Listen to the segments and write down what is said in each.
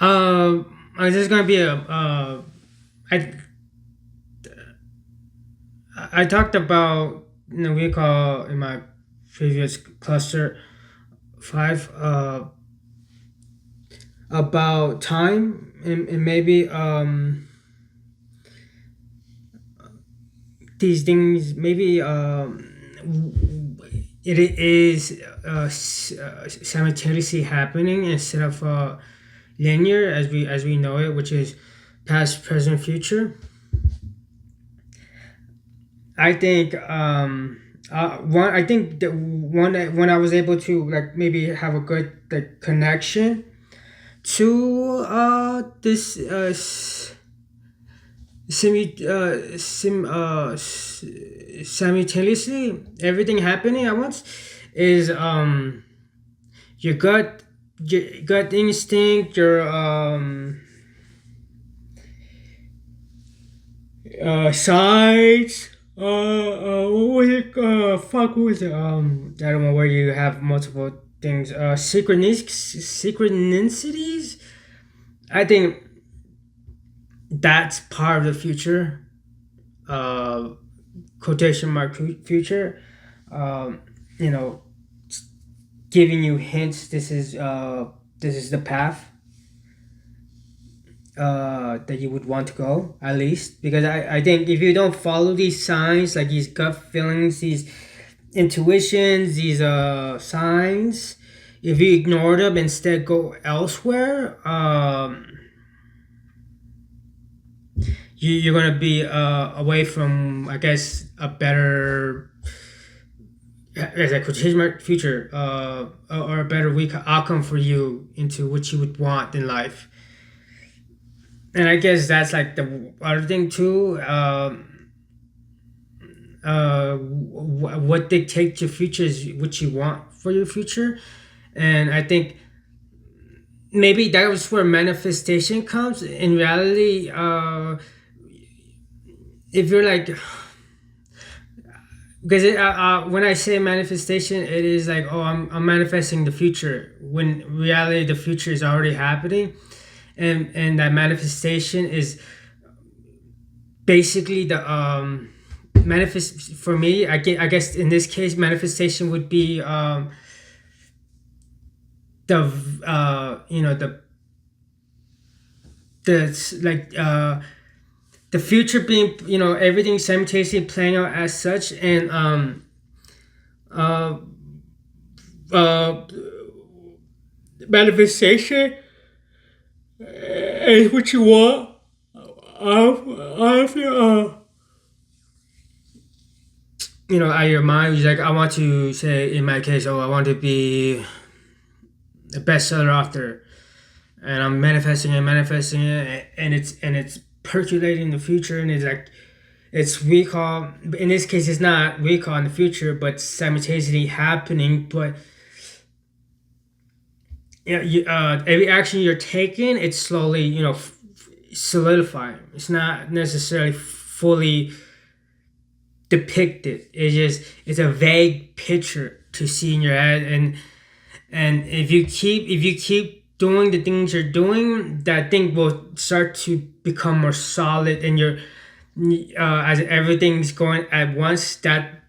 There's gonna be a I I talked about in the week in my previous cluster five about time and maybe these things maybe it is simultaneously happening instead of linear as we know it, which is past, present, future. I think one. I think that one that when I was able to like maybe have a good like connection to this simultaneously everything happening at once is your gut instinct, your sides. What was it? Fuck, what was it? I don't know where you have multiple things. Synchronicities. I think that's part of the future. Uh, quotation mark future. You know, giving you hints. This is the path that you would want to go at least because I think if you don't follow these signs like these gut feelings, these intuitions, these signs, if you ignore them instead go elsewhere, you're gonna be away from I guess a better as a quotation mark future or a better week outcome for you into what you would want in life. And I guess that's like the other thing too. What dictates your future is what you want for your future, and I think maybe that was where manifestation comes. In reality, if you're like, because when I say manifestation, it is like, oh, I'm manifesting the future. When reality, the future is already happening, and that manifestation is basically the manifest for me. I guess in this case, manifestation would be the the like the future being everything simultaneously playing out as such and uh uh manifestation is what you want of out of your mind. It's like I want to say in my case, oh, I want to be a bestseller author, and I'm manifesting it, and it's percolating the future, and it's like it's recall. In this case, it's not recall in the future, but simultaneously happening. But every action you're taking, it's slowly solidifying. It's not necessarily fully depicted. It's a vague picture to see in your head, and if you keep doing the things you're doing, that thing will start to become more solid, and you're as everything's going at once, that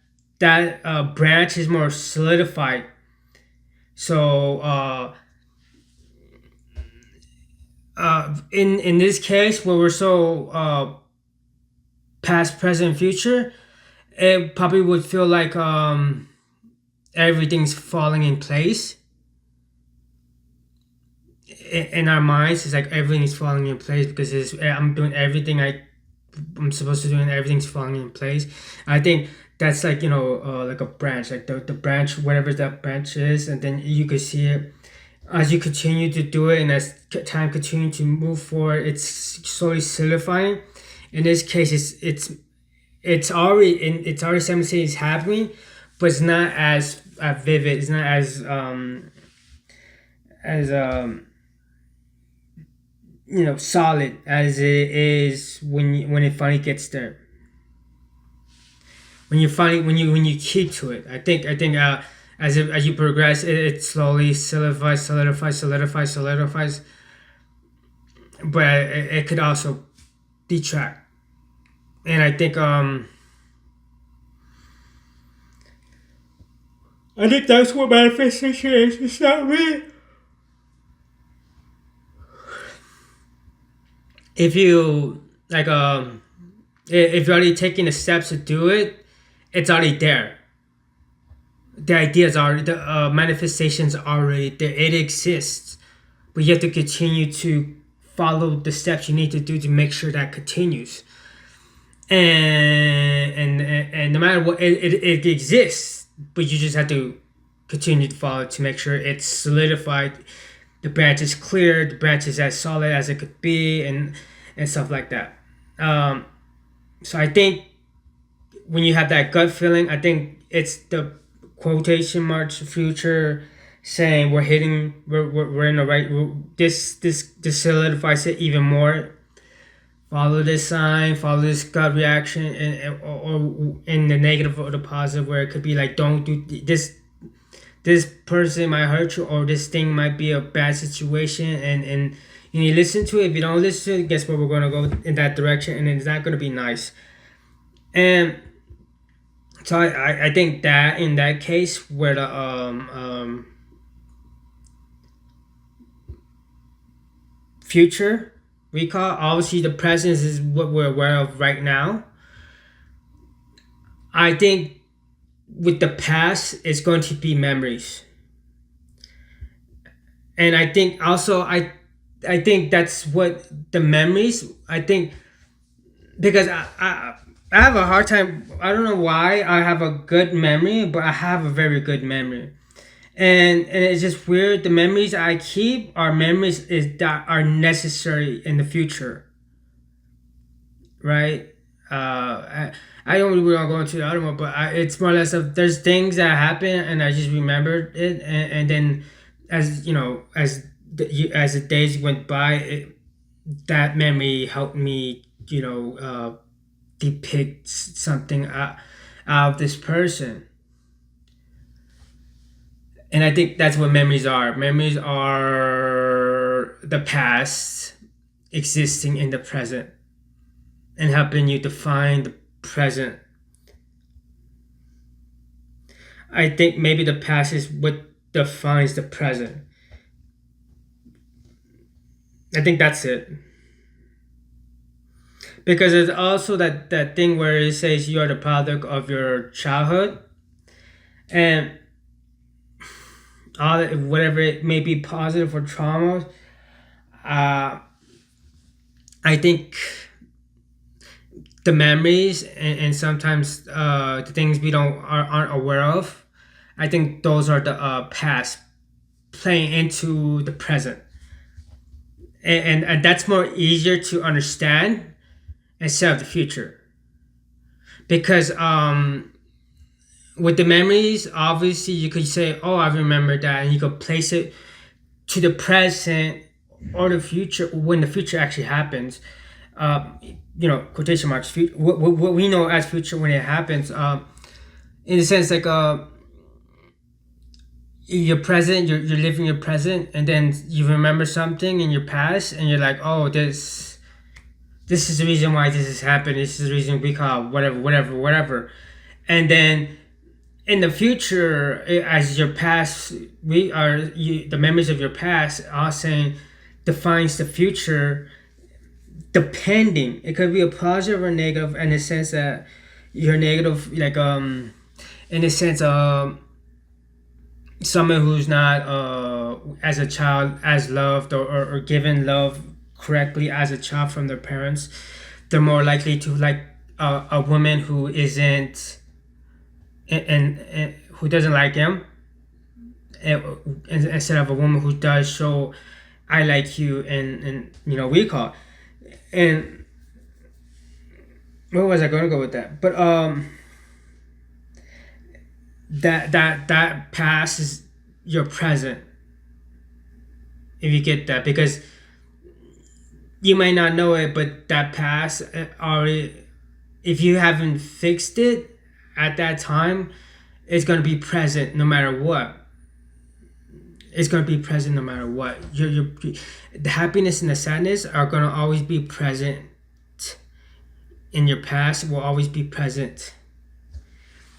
branch is more solidified. So in this case where we're so past, present, future, it probably would feel like everything's falling in place in our minds. It's like everything is falling in place because I'm doing everything I'm supposed to do and everything's falling in place. I think that's like like a branch, like the branch, whatever that branch is, and then you could see it as you continue to do it, and as time continues to move forward, it's slowly solidifying. In this case, it's already something is happening, but it's not as vivid. It's not as solid as it is when it finally gets there. When you keep to it, I think as you progress, it slowly solidifies. but it could also detract. And I think that's what manifestation is. It's not really if you like if you're already taking the steps to do it, it's already there. The ideas are the manifestations already there. It exists, but you have to continue to follow the steps you need to do to make sure that continues. And no matter what, it exists, but you just have to continue to follow to make sure it's solidified. The branch is clear. The branch is as solid as it could be, and stuff like that. So I think when you have that gut feeling, I think it's the quotation marks future saying we're in the right. This solidifies it even more. Follow this sign, follow this gut reaction, or in the negative or the positive, where it could be like, don't do this. This person might hurt you, or this thing might be a bad situation, and you listen to it. If you don't listen to it, guess what? We're gonna go in that direction, and it's not gonna be nice. And so I think that in that case, where the future recall, obviously the present is what we're aware of right now. I think with the past, it's going to be memories, and I think also I think that's what the memories. I think because I have a hard time. I don't know why I have a good memory, but I have a very good memory. And it's just weird. The memories I keep are memories that are necessary in the future, right? I don't really want to go into the other one, but it's more or less of there's things that happen and I just remembered it, and then as you know, as the days went by, that memory helped me, depict something out of this person. And I think that's what memories are. Memories are the past existing in the present and helping you define the present. I think maybe the past is what defines the present. I think that's it. Because there's also that thing where it says you are the product of your childhood, and all whatever it may be, positive or trauma. I think the memories and sometimes the things we aren't aware of. I think those are the past playing into the present, and that's more easier to understand instead of the future, because with the memories, obviously you could say, oh, I remember that, and you could place it to the present or the future when the future actually happens. Quotation marks, what we know as future when it happens, in a sense, like your present, you're living your present, and then you remember something in your past, and you're like, oh, this is the reason why this has happened. This is the reason we call whatever. And then in the future, as your past, the memories of your past are saying defines the future, depending. It could be a positive or negative, in the sense that you're negative, like in the sense of someone who's not as a child as loved, or given love correctly as a child from their parents. They're more likely to like a woman who isn't, and who doesn't like him, instead of a woman who does show I like you, and we call. And where was I going to go with that? But that past is your present, if you get that, because you might not know it, but that past already, if you haven't fixed it at that time, it's going to be present no matter what. It's gonna be present no matter what. The happiness and the sadness are gonna always be present in your past. Will always be present,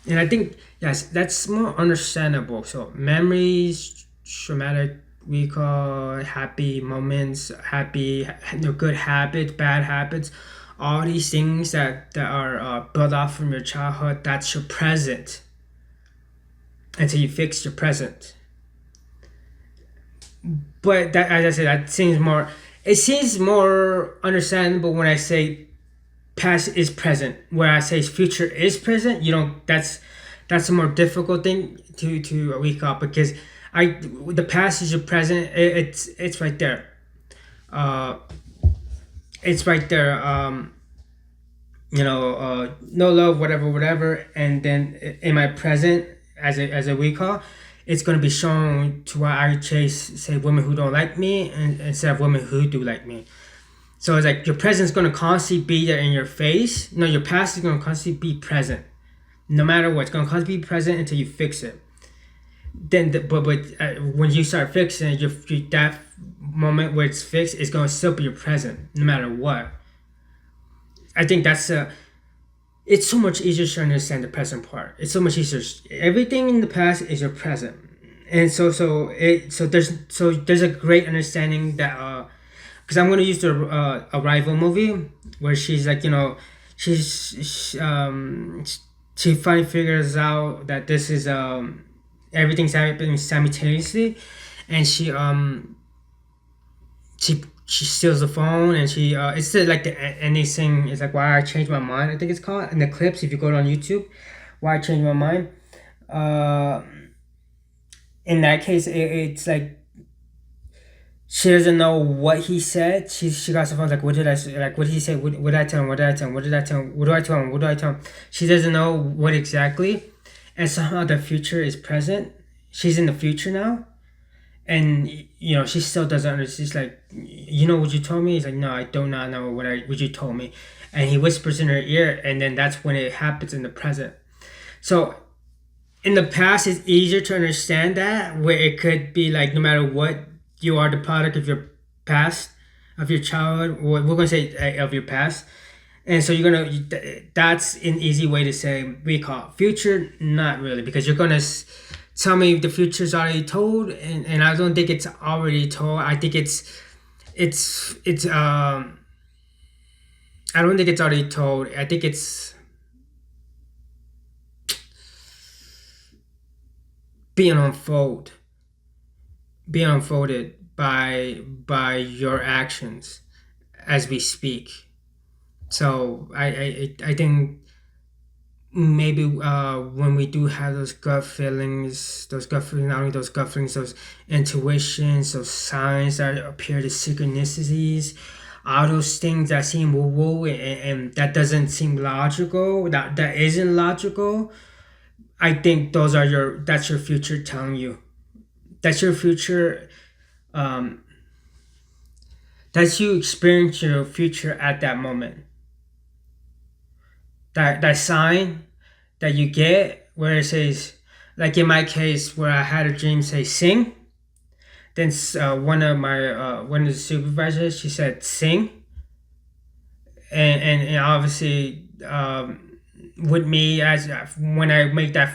and I think yes, that's more understandable. So memories, traumatic recall, happy moments, good habits, bad habits, all these things that are built off from your childhood. That's your present until you fix your present. But that, as I said, that seems more. It seems more understandable when I say past is present. Where I say future is present, you don't. That's a more difficult thing to recall because the past is your present. It's right there. Uh, it's right there. No love, whatever, and then in my present as a recall, it's gonna be shown to why I chase say women who don't like me and instead of women who do like me. So it's like your present's gonna constantly be there in your face. No, your past is gonna constantly be present, no matter what. It's gonna constantly be present until you fix it. Then, when you start fixing it, that moment where it's fixed, it's gonna still be your present, no matter what. I think it's so much easier to understand the present part. It's so much easier. Everything in the past is your present, and there's a great understanding that because I'm gonna use the Arrival movie where she's like she finally figures out that this is everything's happening simultaneously, and she steals the phone and she it's like the ending thing is like why I changed my mind, I think it's called, in the clips if you go on YouTube, why I changed my mind. In that case it's like she doesn't know what he said. She got the phone like what did I say, like what did he say, what did I tell him, what did I tell him, what did I tell him, what do I tell him, what do I tell him. She doesn't know what exactly, and somehow the future is present. She's in the future now, and she still doesn't understand. She's like, what you told me. He's like, no, I do not know what you told me. And he whispers in her ear, and then that's when it happens in the present. So in the past it's easier to understand that, where it could be like no matter what, you are the product of your past, of your childhood, we're gonna say of your past. And so that's an easy way to say recall. Future, not really, because you're gonna tell me the future's already told, and I don't think it's already told. I think I don't think it's already told. I think it's being unfolded by your actions as we speak. So I think maybe when we do have those gut feelings, not only those gut feelings, those intuitions, those signs that appear as synchronicities, all those things that seem woo-woo and that doesn't seem logical, that isn't logical. I think that's your future telling you. That's your future. That's you experience your future at that moment. That sign that you get where it says, like in my case where I had a dream say sing, then one of the supervisors, she said sing, and obviously with me, as when I make that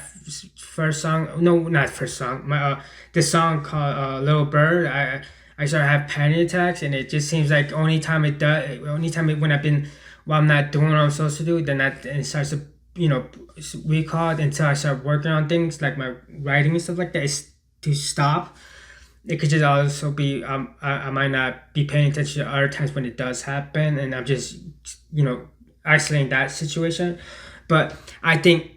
first song, no, not first song, my the song called Little Bird, I start to have panic attacks, and it just seems like when I've been, while I'm not doing what I'm supposed to do, then it starts to recall until I start working on things like my writing and stuff like that. Is to stop. It could just also be I might not be paying attention to other times when it does happen, and I'm just isolating that situation. But I think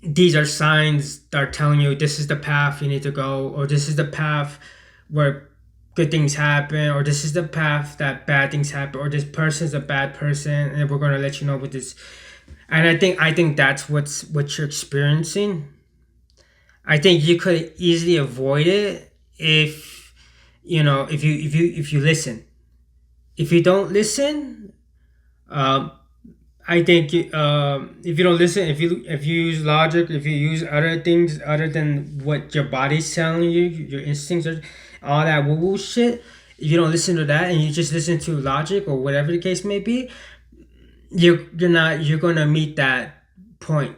these are signs that are telling you this is the path you need to go, or this is the path where good things happen, or this is the path that bad things happen, or this person's a bad person, and we're gonna let you know with this. And I think that's what you're experiencing. I think you could easily avoid it if if you listen. If you don't listen, I think if you don't listen, if you use logic, if you use other things other than what your body's telling you, your instincts, are all that woo woo shit. If you don't listen to that and you just listen to logic or whatever the case may be, you're gonna meet that point.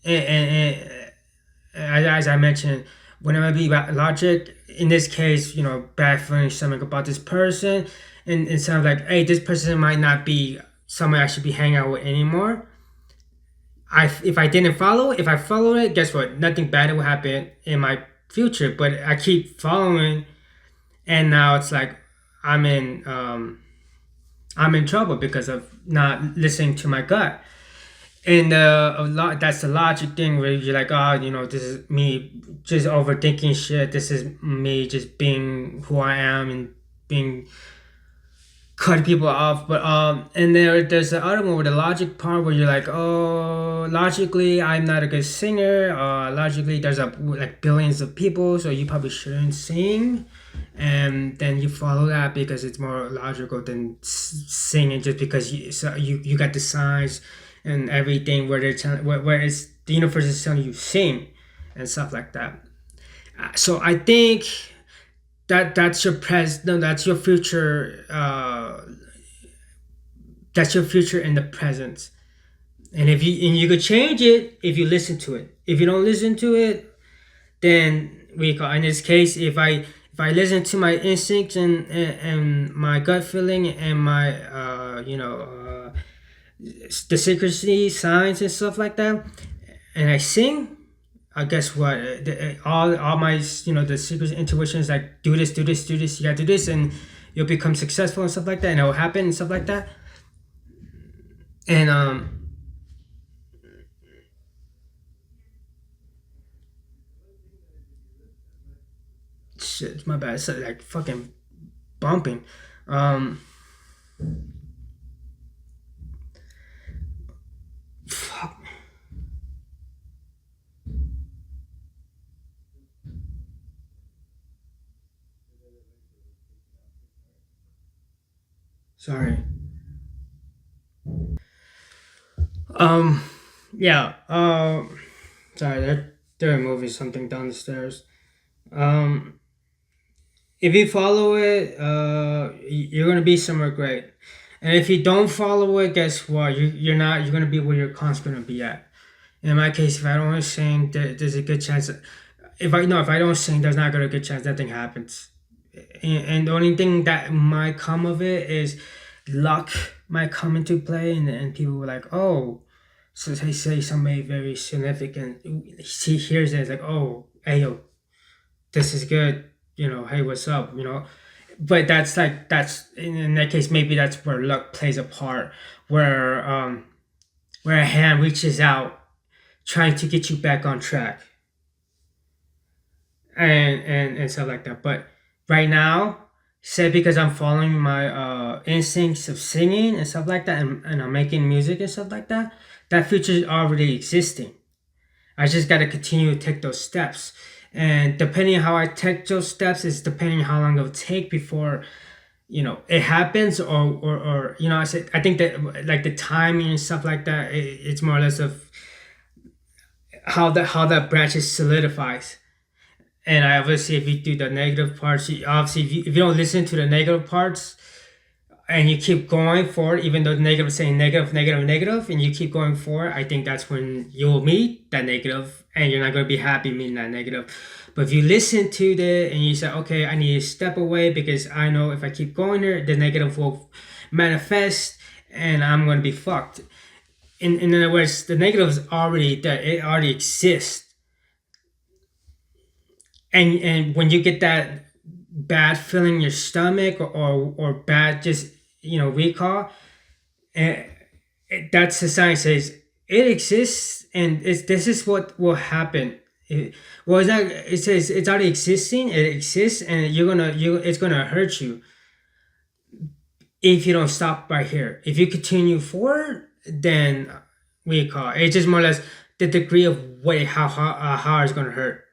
And as I mentioned, whenever I be about logic, in this case, bad feeling something about this person, and it sounds like, hey, this person might not be someone I should be hanging out with anymore. If I didn't follow, if I follow it, guess what? Nothing bad will happen in my future. But I keep following, and now it's like I'm in um, I'm in trouble because of not listening to my gut. And a lot that's the logic thing where you're like, oh, this is me just overthinking shit. This is me just being who I am and being cut people off. But and there's the other one with the logic part where you're like, oh, logically I'm not a good singer. Logically there's like billions of people, so you probably shouldn't sing. And then you follow that because it's more logical than singing, just because you got the signs and everything where they're telling where it's the universe is telling you sing and stuff like that. So I think that's your pres no that's your future, that's your future in the present. And if you could change it if you listen to it. If you don't listen to it, then we call, in this case, if I listen to my instincts and my gut feeling and my the secrecy signs and stuff like that, and I sing, guess what? All my the secret intuitions like, do this, do this, do this. You got to do this, and you'll become successful and stuff like that, and it will happen and stuff like that. And shit, my bad. It's like fucking bumping. Um, fuck. Sorry. Um, yeah. Sorry. They're moving something down the stairs. Um, if you follow it, you're gonna be somewhere great. And if you don't follow it, guess what? You're not. You're gonna be where your con's gonna be at. In my case, if I don't sing, there's a good chance. If I don't sing, there's not gonna a good chance nothing happens. And the only thing that might come of it is luck might come into play, and people were like, oh, so they say somebody very significant. He hears it, it's like, oh, hey, yo, this is good. Hey, what's up? But that's in that case, maybe that's where luck plays a part, where a hand reaches out trying to get you back on track, and stuff like that. But right now, say because I'm following my instincts of singing and stuff like that, and I'm making music and stuff like that, that future is already existing. I just gotta continue to take those steps. And depending on how I take those steps is depending on how long it'll take before it happens, or I think that like the timing and stuff like that, it's more or less of how that branch solidifies. And I obviously, if you do the negative parts, obviously if you don't listen to the negative parts and you keep going forward, even though the negative is saying negative, negative, negative, and you keep going forward, I think that's when you'll meet that negative, and you're not going to be happy meeting that negative. But if you listen to it and you say, okay, I need to step away because I know if I keep going there, the negative will manifest and I'm going to be fucked. In other words, the negative is already there, it already exists. And when you get that bad feeling in your stomach, or bad just recall, and that's the sign says it exists, and this is what will happen. Well, it's not, it says it's already existing, it exists, and it's gonna hurt you if you don't stop right here. If you continue forward, then recall, it's just more or less the degree of how hard it's gonna hurt.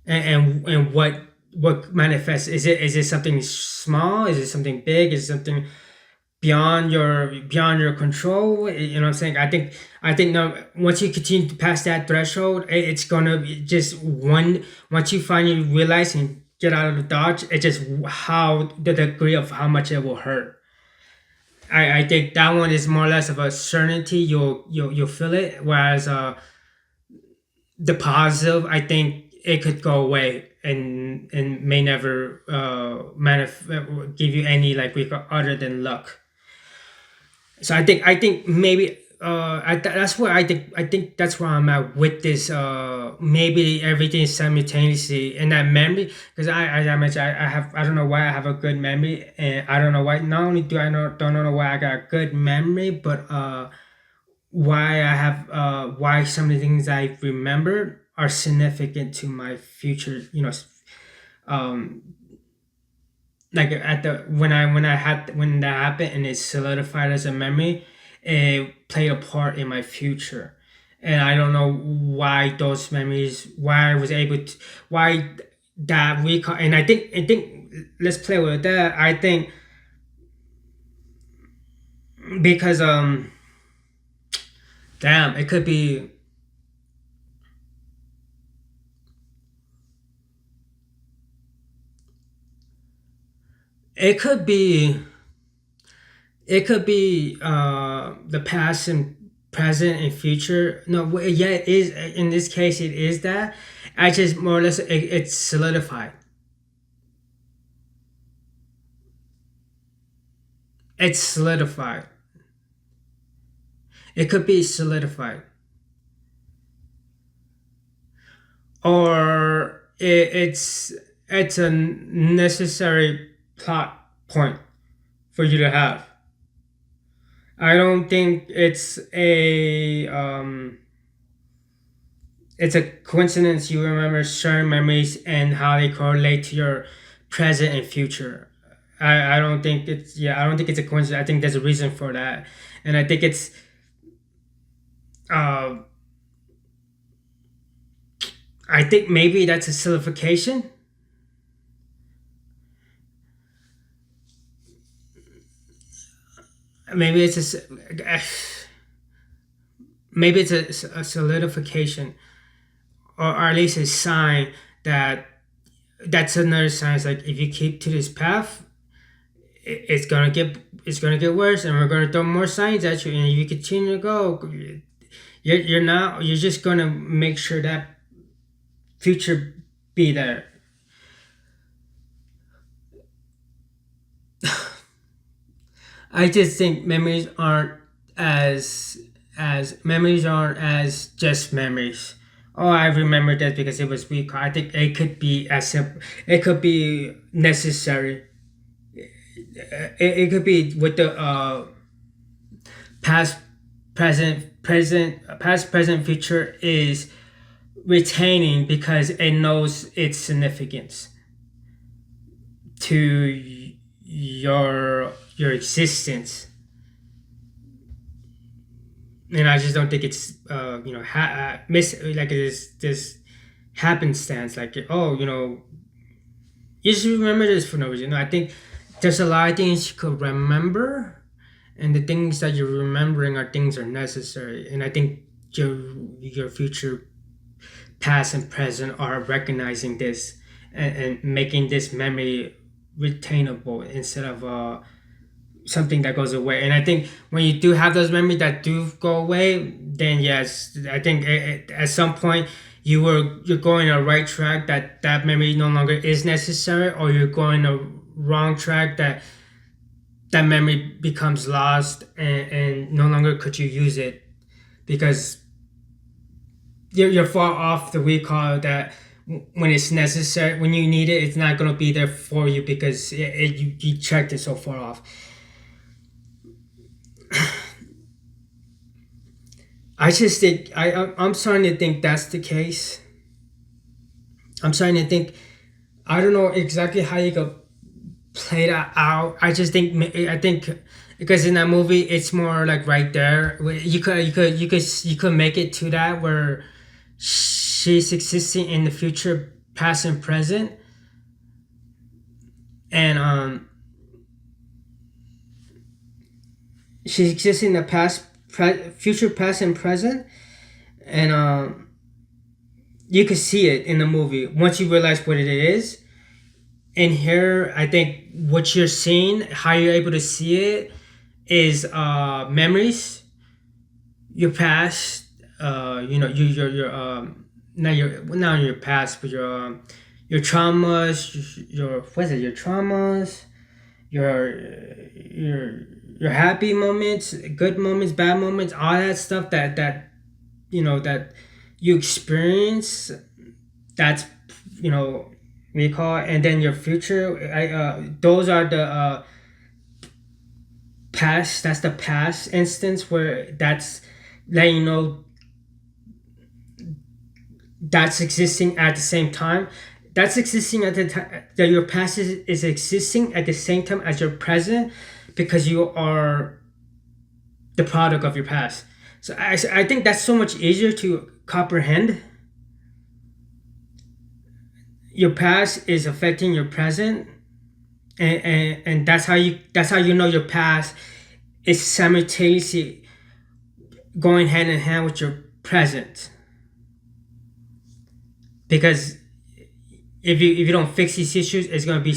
And what manifests, is it something small, is it something big, is it something beyond your control. You know what I'm saying? I think now once you continue to pass that threshold, it's gonna be just one. Once you finally realize and get out of the dodge, it's just how the degree of how much it will hurt. I think that one is more or less of a certainty. You'll feel it. Whereas the positive, I think it could go away and may never give you any like other than luck. So I think maybe that's where I think that's where I'm at with this. Maybe everything simultaneously in that memory, because as I mentioned, I don't know why I have a good memory, and I don't know why. Not only do I know don't know why I got a good memory, but why I have why some of the things I remember are significant to my future. Um, like at the when that happened and it solidified as a memory, it played a part in my future. And I don't know why those memories, why I was able to, why that recall. And I think let's play with that. I think because damn, it could be it could be the past and present and future. No, yeah, it is. In this case, it is that. I just more or less it's solidified. It's solidified. It could be solidified, or it's a necessary plot point for you to have. I don't think it's a coincidence you remember certain memories and how they correlate to your present and future. I don't think it's yeah, I don't think it's a coincidence. I think there's a reason for that. And I think it's uh I think maybe that's a simplification. Maybe it's maybe it's a solidification, or at least a sign that that's another sign. It's like if you keep to this path, it's gonna get worse, and we're gonna throw more signs at you, and if you continue to go, you're just gonna make sure that future be there. I just think memories aren't as just memories. Oh, I remember that because it was weak. I think it could be as simple. It could be necessary. It could be with the past, past, present, future is retaining because it knows its significance to your existence. And I just don't think it's like this happenstance. Like, oh, you just remember this for no reason. No, I think there's a lot of things you could remember, and the things that you're remembering are things are necessary. And I think your future, past and present, are recognizing this, and making this memory retainable instead of something that goes away. And I think when you do have those memories that do go away, then yes, I think at some point you're going a right track, that memory no longer is necessary, or you're going a wrong track, that memory becomes lost, and no longer could you use it because you're far off the recall that when it's necessary, when you need it, it's not going to be there for you because you checked it so far off. I just think I'm starting to think that's the case. I'm starting to think I don't know exactly how you could play that out. I think because in that movie it's more like right there. You could make it to that where she's existing in the future, past and present, and she exists in the past, future, past, and present, and you could see it in the movie once you realize what it is. And here, I think what you're seeing, how you're able to see it, is memories, your past, your not your past, but your traumas, your what is it? Your traumas, your your your happy moments, good moments, bad moments, all that stuff that you experience. That's we call it, and then your future. Those are the past. That's the past instance where that's letting you know that's existing at the same time. That's existing at the time that your past is existing at the same time as your present, because you are the product of your past. So I think that's so much easier to comprehend. Your past is affecting your present, and that's how you know your past is simultaneously going hand in hand with your present. Because if you don't fix these issues, it's gonna be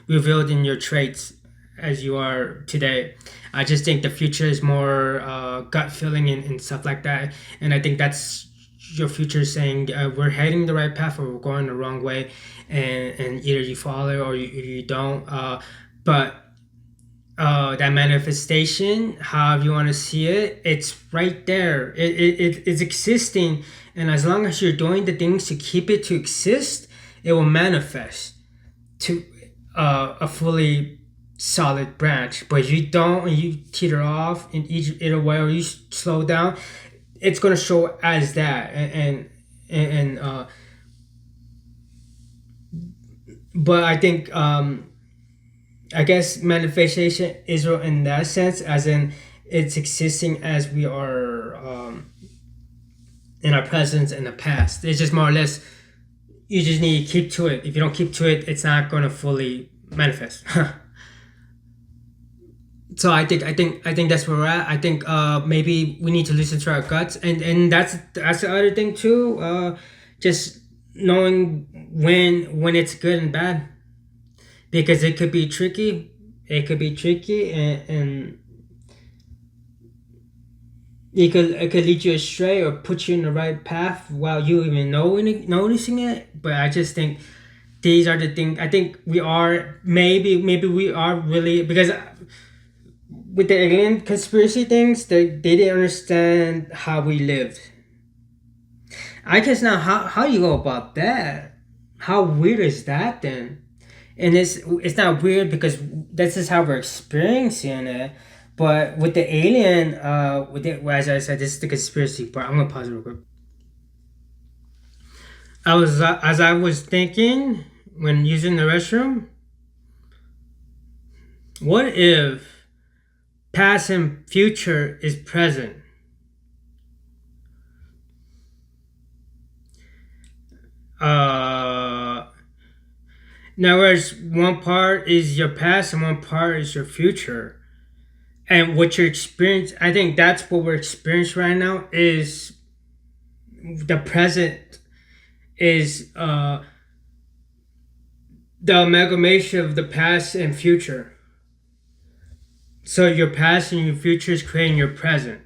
revealed in your traits as you are today. I just think the future is more gut feeling and stuff like that, and I think that's your future saying we're heading the right path or we're going the wrong way, and either you follow it or you don't. But that manifestation, however you want to see it, it's right there. It's existing, and as long as you're doing the things to keep it to exist, it will manifest to a fully solid branch. But if you don't, and you teeter off in either way, or you slow down, it's gonna show as that. And but I think I guess manifestation is in that sense, as in it's existing as we are in our presence and the past. It's just more or less you just need to keep to it. If you don't keep to it, it's not gonna fully manifest. So I think that's where we're at. I think maybe we need to listen to our guts, and that's the other thing too. Just knowing when it's good and bad, because it could be tricky. It could be tricky, and it could lead you astray or put you in the right path while you even noticing it. But I just think these are the things. I think we are maybe we are really, because with the alien conspiracy things, they didn't understand how we lived. I guess now how you go about that? How weird is that then? And it's not weird because this is how we're experiencing it. But with the alien, well, as I said, this is the conspiracy part. I'm gonna pause it real quick. As I was thinking when using the restroom, what if past and future is present? Uh, Now, whereas one part is your past and one part is your future, and what you're experiencing, I think that's what we're experiencing right now. Is the present is the amalgamation of the past and future. So your past and your future is creating your present.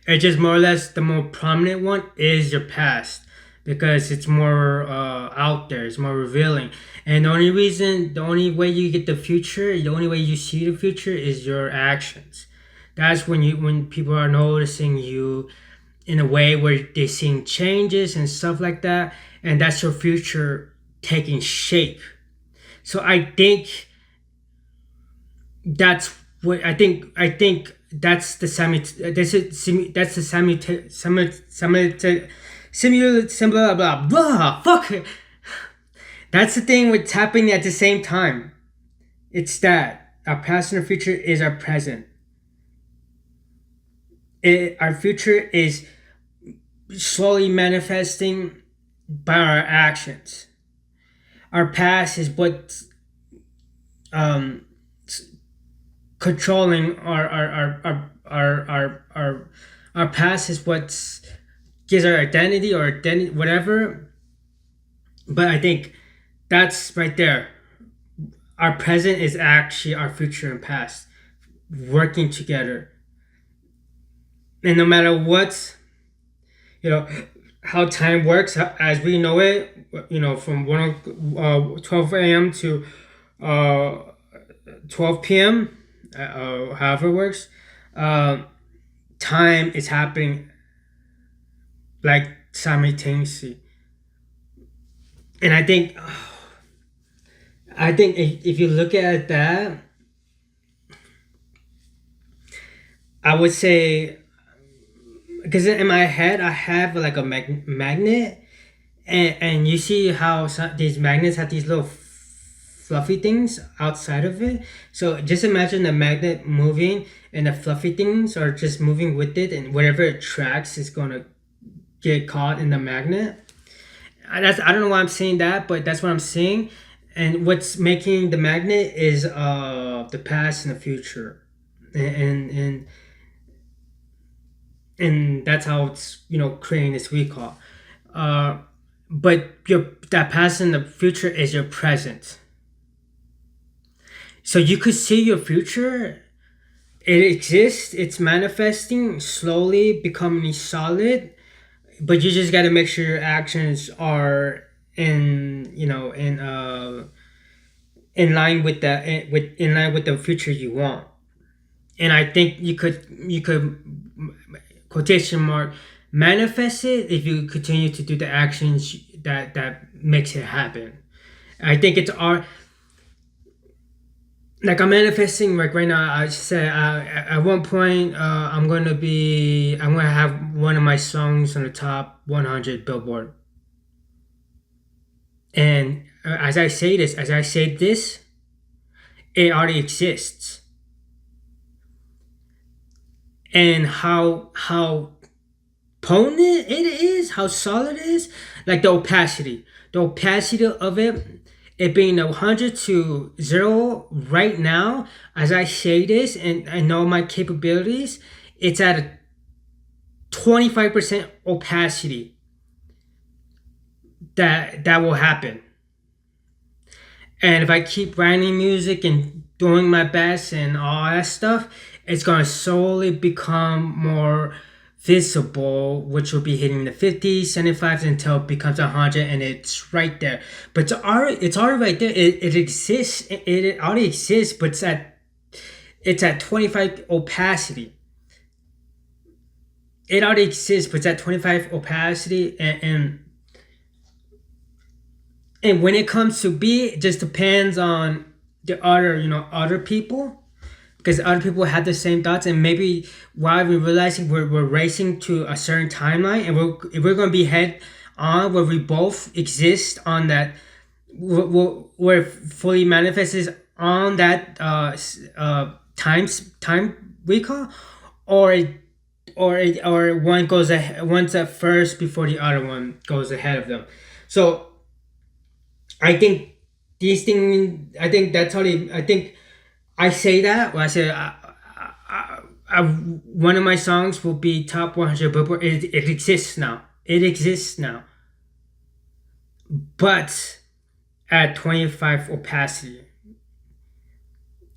It's just more or less the more prominent one is your past, because it's more out there, it's more revealing. And the only way you get the future, the only way you see the future is your actions. That's when people are noticing you in a way where they're seeing changes and stuff like that, and that's your future taking shape. So I think that's what I think that's the that's the simulate blah blah blah fuck. That's the thing with happening at the same time. It's that our past and our future is our present. Our future is slowly manifesting by our actions. Our past is what um, controlling our past is what gives our identity or identity whatever. But I think that's right there. Our present is actually our future and past working together, and no matter what, you know, how time works as we know it, from 12 a.m. to uh, 12 p.m., however it works, uh, time is happening like simultaneously. And I think if you look at that, I would say, because in my head I have like a magnet, and you see how these magnets have these little fluffy things outside of it. So just imagine the magnet moving and the fluffy things are just moving with it, and whatever it tracks is going to get caught in the magnet. I don't know why I'm saying that, but that's what I'm saying. And what's making the magnet is the past and the future, and and and that's how it's creating this recall. Uh, but that past and the future is your present. So you could see your future. It exists. It's manifesting slowly, becoming solid. But you just got to make sure your actions are in line with the future you want. And I think you could quotation mark manifest it if you continue to do the actions that makes it happen. I think it's our like I'm manifesting like right now. I said at one point I'm gonna have one of my songs on the top 100 Billboard. And as I say this, it already exists. And how potent it is, how solid it is, like the opacity of it being 100 to 0 right now, as I say this and I know my capabilities, it's at a 25% opacity that will happen. And if I keep writing music and doing my best and all that stuff, it's gonna slowly become more visible, which will be hitting the 50s, 75s until it becomes 100, and it's right there. But it's already right there. It exists. It already exists, but it's at 25 opacity. It already exists, but it's at 25 opacity, and when it comes to B, it just depends on the other people, because other people have the same thoughts, and maybe while we're realizing we're racing to a certain timeline, and we're going to be head on where we both exist on that, where fully manifests on that time recall, or one goes ahead, one's at first before the other one goes ahead of them. So I think these things. I think that's how they. I think I say that. When I say one of my songs will be top 100 Billboard. It exists now. It exists now. But at 25 opacity.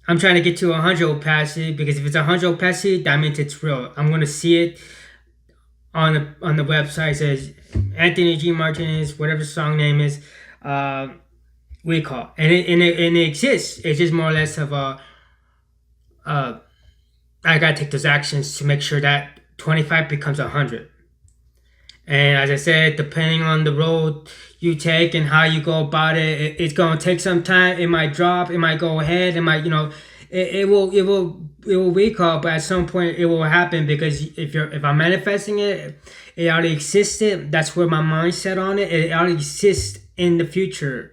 I'm trying to get to 100 opacity, because if it's 100 opacity, that means it's real. I'm gonna see it on the website. It says Anthony G. Martinez, whatever the song name is. Recall, and it exists. It's just more or less of a I gotta take those actions to make sure that 25 becomes 100. And as I said, depending on the road you take and how you go about it's gonna take some time. It might drop, it might go ahead, it might it will recall, but at some point it will happen, because if I'm manifesting it, it already existed. That's where my mindset on it. It already exists in the future.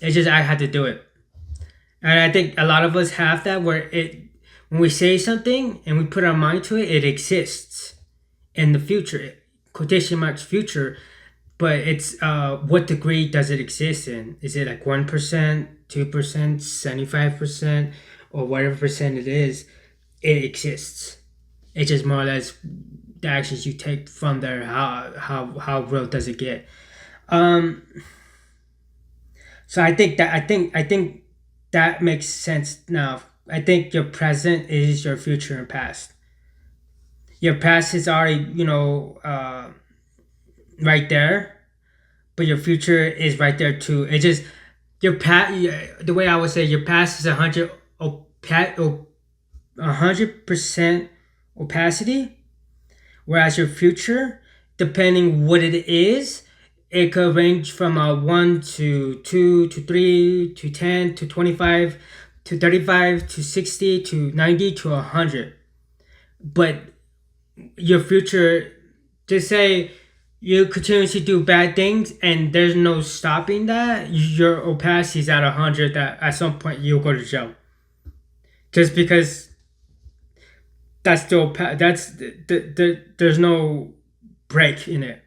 It's just I had to do it. And I think a lot of us have that, where when we say something and we put our mind to it, it exists in the future, quotation marks future. But it's what degree does it exist in? Is it like 1%, 2%, 75%, or whatever percent it is, it exists. It's just more or less the actions you take from there. How real does it get? Um, so I think that makes sense now. I think your present is your future and past. Your past is already right there, but your future is right there too. It just your past. The way I would say your past is 100% opacity, whereas your future, depending what it is, it could range from a 1 to 2 to 3 to 10 to 25 to 35 to 60 to 90 to 100. But your future, just say you continuously do bad things and there's no stopping that, your opacity is at 100, that at some point you'll go to jail. Just because that's still there's no break in it.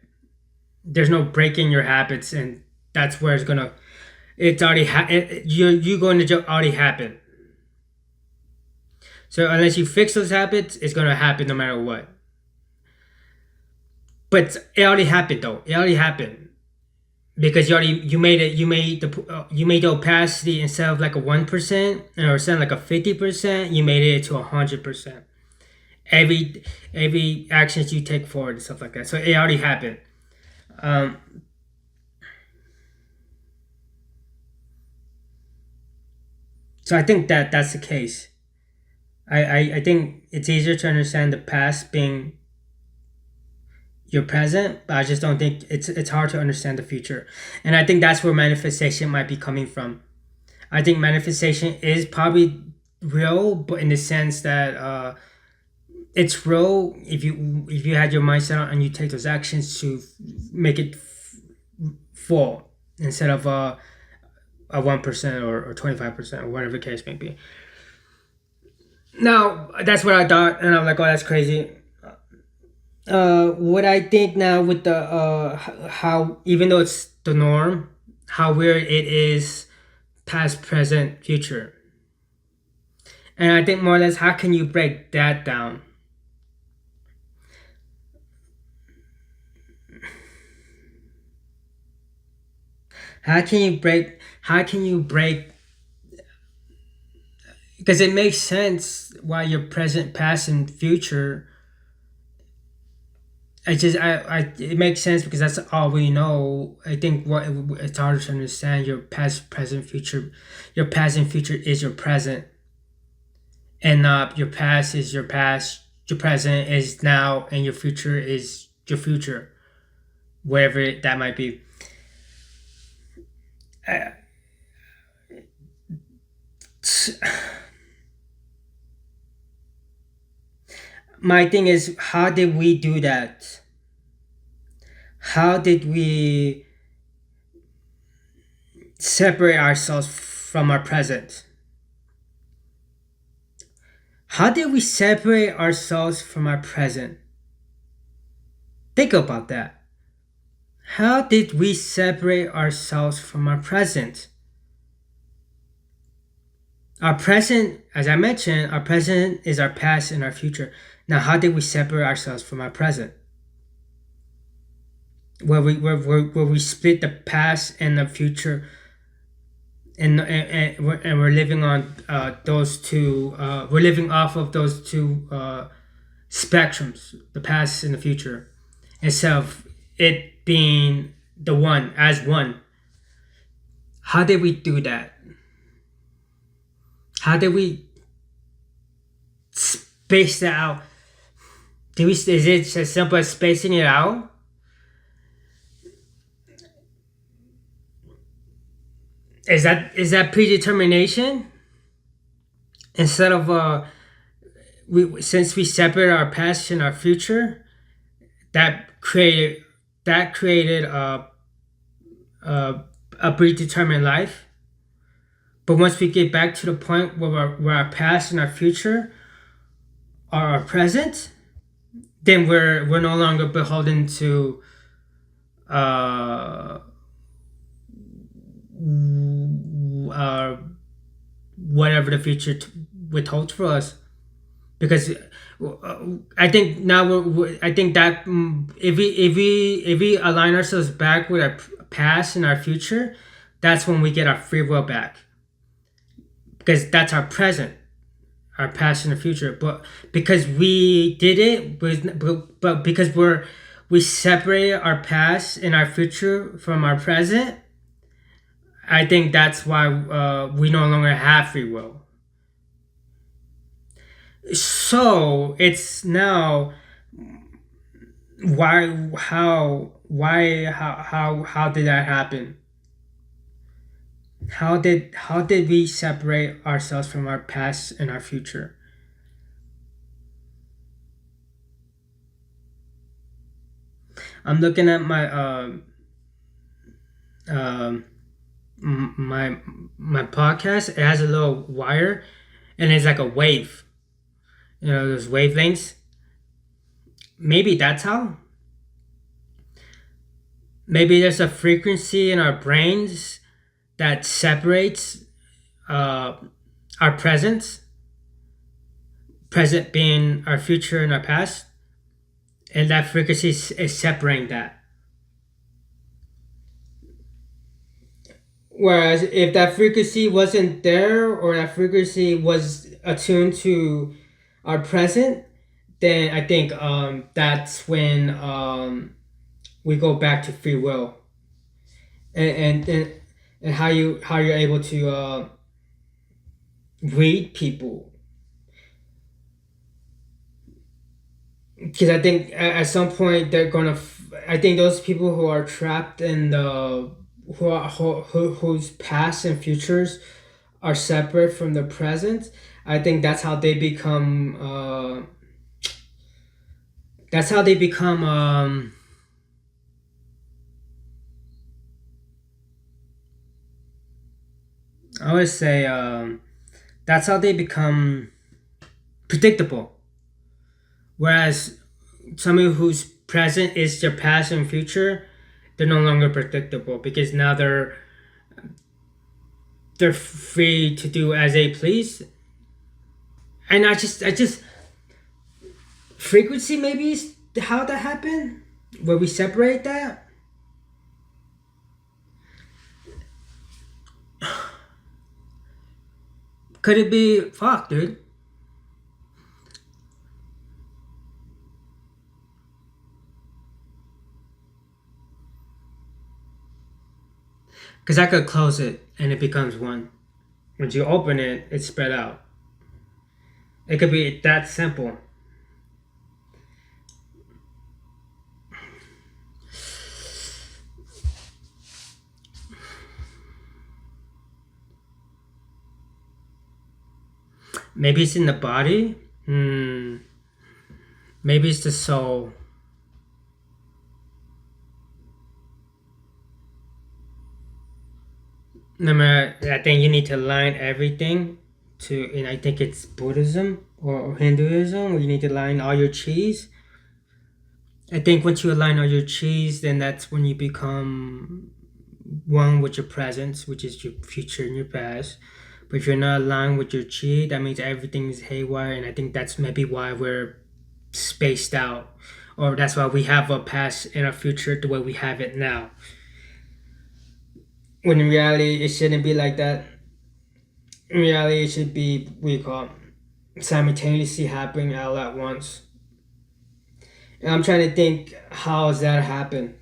There's no break in your habits, and that's where it's already you going to jail already happened. So unless you fix those habits, it's gonna happen no matter what. But it already happened though. It already happened because you made it. You made the opacity, instead of like a 1% or instead like a 50%, you made it to 100%. Every actions you take forward and stuff like that. So it already happened. So I think that's the case. I think it's easier to understand the past being your present, but I just don't think it's hard to understand the future. And I think that's where manifestation might be coming from. I think manifestation is probably real, but in the sense that it's real if you had your mindset and you take those actions to make it full instead of a 1% or 25% or whatever the case may be. Now that's what I thought, and I'm like, oh, that's crazy. What I think now with the how, even though it's the norm, how weird it is, past, present, future. And I think more or less, how can you break that down? How can you break, because it makes sense why your present, past, and future. It makes sense because that's all we know. I think it's harder to understand your past, present, future. Your past and future is your present, and your past is your past. Your present is now, and your future is your future, wherever that might be. My thing is, how did we do that? How did we separate ourselves from our present? How did we separate ourselves from our present? Think about that. How did we separate ourselves from our present? Our present, as I mentioned, our present is our past and our future. Now, how did we separate ourselves from our present? Where we split the past and the future, and we're living on those two. We're living off of those two spectrums, the past and the future, instead of it being the one as one. How did we do that? How did we space that out? Is it as simple as spacing it out? Is that predetermination? Instead of since we separate our past and our future, that created a predetermined life. But once we get back to the point where our past and our future are our present, then we're no longer beholden to our whatever the future withholds for us. Because I think now I think that if we align ourselves back with our past and our future, that's when we get our free will back. Because that's our present, our past and the future. But because we did it, but because we separate our past and our future from our present, I think that's why we no longer have free will. So it's now how did that happen? How did we separate ourselves from our past and our future? I'm looking at um my podcast. It has a little wire, and it's like a wave. Those wavelengths. Maybe that's how. Maybe there's a frequency in our brains that separates uh, our present being our future and our past, and that frequency is separating that. Whereas if that frequency wasn't there, or that frequency was attuned to our present, then I think that's when we go back to free will, and how you're able to read people. Because I think at some point they're gonna. I think those people who are trapped in the whose past and futures are separate from the present. I think that's how they become. That's how they become. I would say that's how they become predictable. Whereas somebody whose present is their past and future, they're no longer predictable because now they're free to do as they please. And I just frequency maybe is how that happened, where we separate that. Could it be fuck, dude? Because I could close it and it becomes one. Once you open it, it's spread out. It could be that simple. Maybe it's in the body. Maybe it's the soul. Remember, I think you need to align everything to, and I think it's Buddhism or Hinduism, where you need to align all your cheese. I think once you align all your cheese, then that's when you become one with your presence, which is your future and your past. But if you're not aligned with your chi, that means everything is haywire, and I think that's maybe why we're spaced out, or that's why we have a past and a future the way we have it now. When in reality, it shouldn't be like that. In reality, it should be what you call simultaneously happening all at once. And I'm trying to think how does that happen.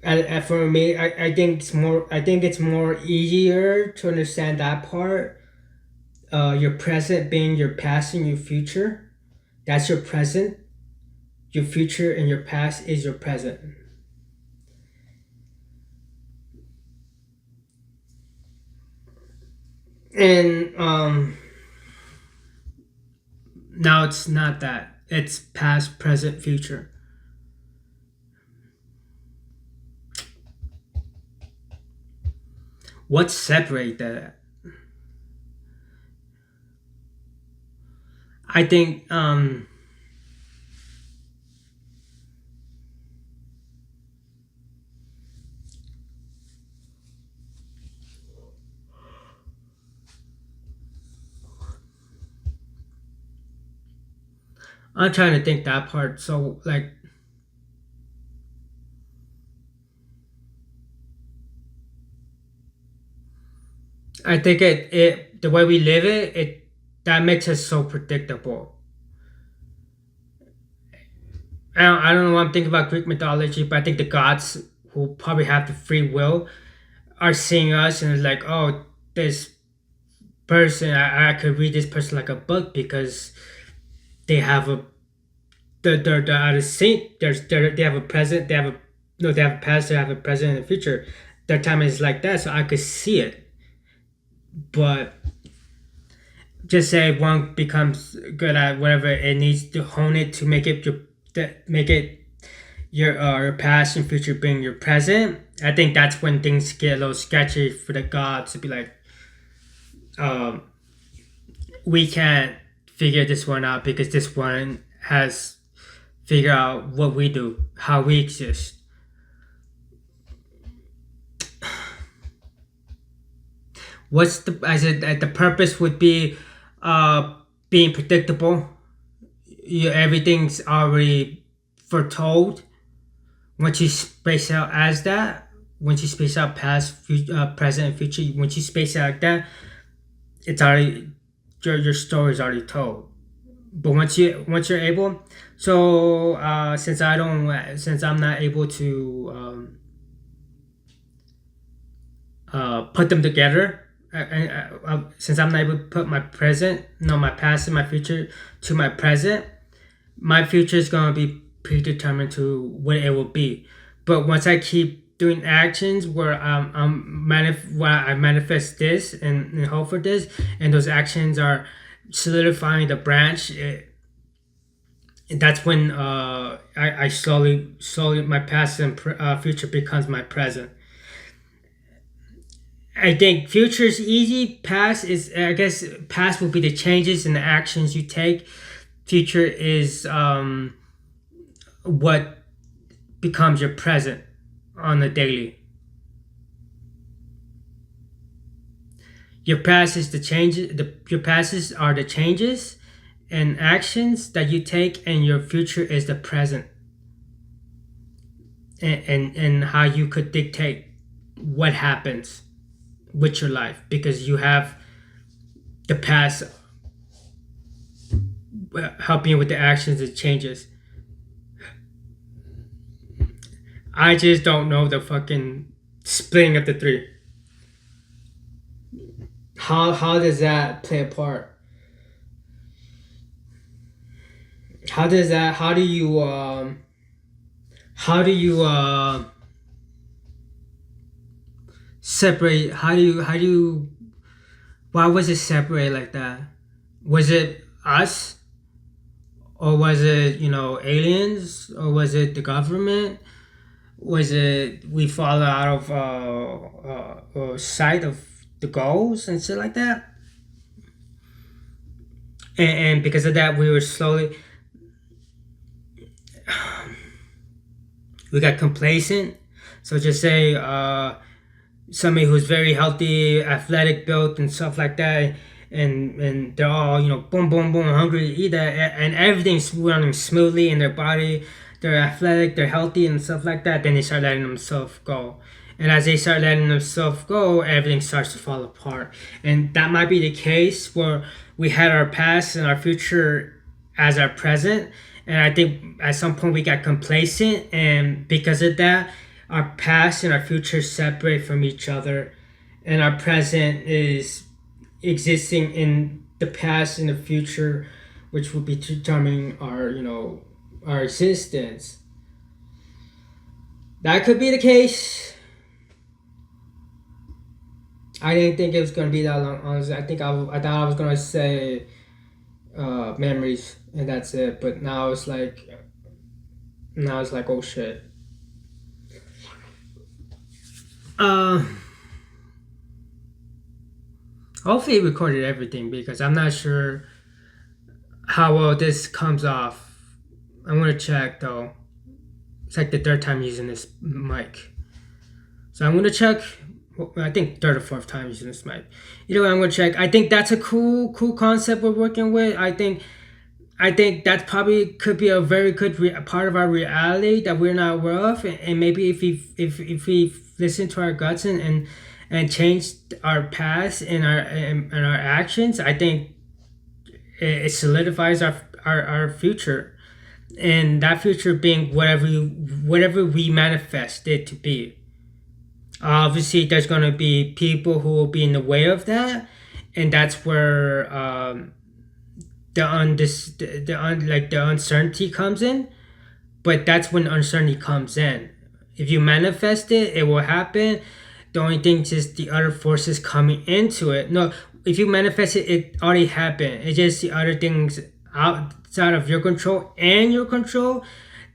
And for me, I think it's more. I think it's more easier to understand that part. Your present being your past and your future. That's your present. Your future and your past is your present. And now it's not that. It's past, present, future. What separate that? I think I'm trying to think that part. So like, I think it the way we live it that makes us so predictable. I don't know what I'm thinking about Greek mythology, but I think the gods who probably have the free will are seeing us and it's like, oh, this person, I could read this person like a book because they have a they're out of sync. They have a present, they have a no, they have a past, they have a present and a future. Their time is like that, so I could see it. But just say one becomes good at whatever it needs to hone it to make it make it your past and future being your present. I think that's when things get a little sketchy for the gods to be like, um, we can't figure this one out because this one has figured out what we do, how we exist. What's the as it the purpose would be, uh, being predictable. Everything's already foretold. Once you space out as that, once you space out past, present, and future, once you space out like that, it's already your story is already told. But once you're able, so since I'm not able to put them together, since I'm not able to put my present, no, my past and my future to my present, my future is gonna be predetermined to what it will be. But once I keep doing actions where where I manifest this and hope for this, and those actions are solidifying the branch, that's when I slowly my past and future becomes my present. I think future is easy. Past is, I guess, past will be the changes and the actions you take. Future is what becomes your present on the daily. Your past is the changes. Your past are the changes and actions that you take, and your future is the present, and how you could dictate what happens with your life because you have the past helping you with the actions and changes. I just don't know the fucking splitting of the three. How does that play a part? How do you how do you separate how do you why was it separate like that? Was it us, or was it, aliens, or was it the government? Was it we fall out of sight of the goals and shit like that? And because of that, we were slowly we got complacent. So just say somebody who's very healthy, athletic built, and stuff like that, and they're all boom boom boom hungry to eat that, and everything's running smoothly in their body. They're athletic, they're healthy, and stuff like that. Then they start letting themselves go, and as they start letting themselves go, everything starts to fall apart. And that might be the case where we had our past and our future as our present, and I think at some point we got complacent, and because of that, our past and our future separate from each other, and our present is existing in the past and the future, which will be determining our existence. That could be the case. I didn't think it was gonna be that long. Honestly, I thought I was gonna say memories and that's it. But now it's like, oh shit. Uh, Hopefully it recorded everything because I'm not sure how well this comes off. I'm gonna check though. It's like the third time using this mic, so I'm gonna check. I think third or fourth time using this mic. Either way, I'm gonna check. I think that's a cool concept we're working with. I think that probably could be a very good part of our reality that we're not aware of, and maybe if we listen to our guts and change our past and our actions, I think it solidifies our future, and that future being whatever we manifest it to be. Obviously, there's gonna be people who will be in the way of that, and that's where the uncertainty comes in. But that's when uncertainty comes in. If you manifest it, it will happen. The only thing is just the other forces coming into it. No, if you manifest it, it already happened. It's just the other things outside of your control and your control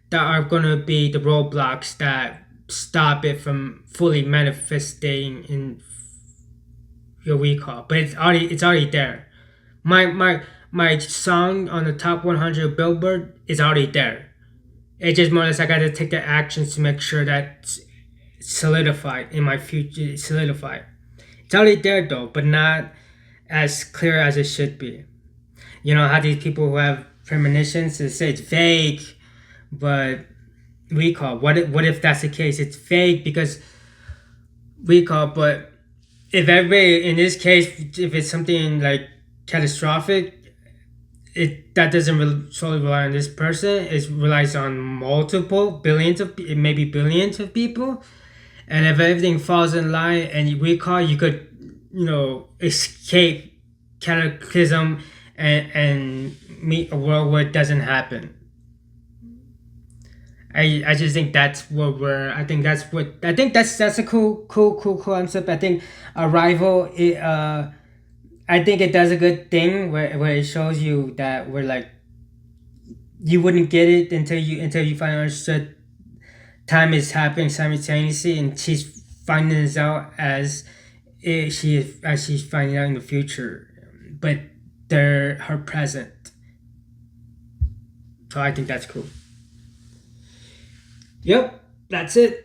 that are gonna be the roadblocks that stop it from fully manifesting in your recall. But it's already there. My song on the top 100 Billboard is already there. It just more or less I got to take the actions to make sure that's solidified in my future. Solidified. It's already there though, but not as clear as it should be. You know how these people who have premonitions they say it's fake, but recall. What if that's the case? It's fake because recall, but if everybody in this case, if it's something like catastrophic, it that doesn't solely rely on this person. It relies on multiple billions of maybe billions of people. And if everything falls in line and you recall, you could escape cataclysm and meet a world where it doesn't happen. I just think that's what we're. I think that's a cool concept. I think Arrival. I think it does a good thing where it shows you that we're like you wouldn't get it until you finally understood time is happening simultaneously, and she's finding this out as she's finding out in the future, but they're her present. So I think that's cool. Yep, that's it.